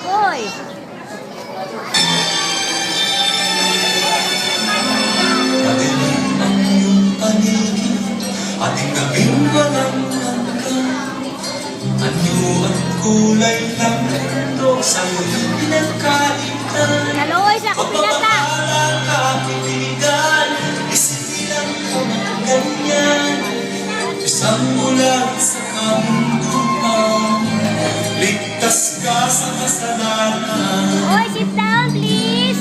Hoy! Madilim ang iyong paligid, ating gabing walang hanggan. Ano ang kulay ng mundo sa iyong pinagkaitan? Naloy sa kupinata! Mapapala ka, kaibigan, isilang ka man ganyan. Isang ulan sa kamunduan, ligtas ka sa kasalanan. Hoy, sit down, please!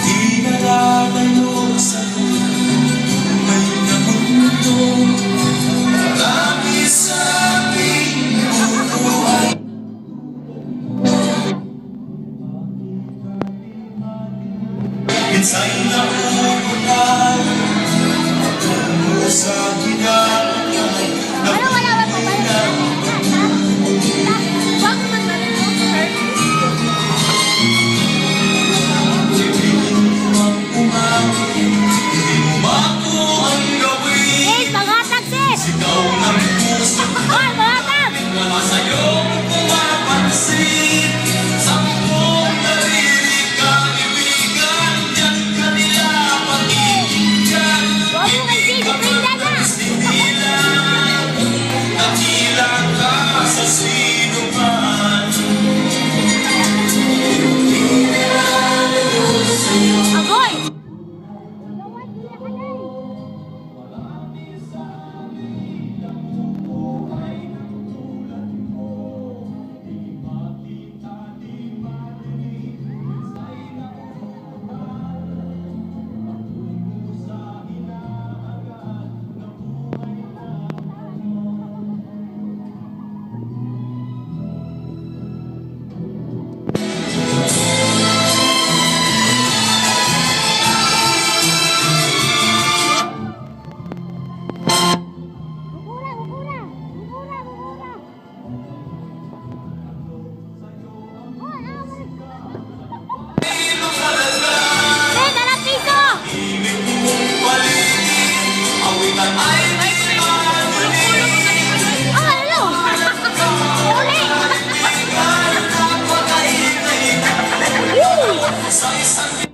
Hindi nalalayo sa tunay na mundo. Marami sa ating buhay. Minsa'y nauulan, patungo sa hinaan. Ano, wala ba pa ba? Bakit magdalhin mo, sir? Sis, magatag, sis! Ikaw ng puso, Hoy, magatag! wala sa'yong pumapansin. Sampung narinig ka, ibigan, diyan ka nila pakikinggan. Huwag mo kay sis, iprinda na! Nila, nakila ka sa sino man. Agoy! Bukura, bukura! Bukura, bukura! Hoy, away! Sis, alam piso! Ibig mong paligid, awitan ay may Oh, ano? Uli! napakaingay Yun! sa isang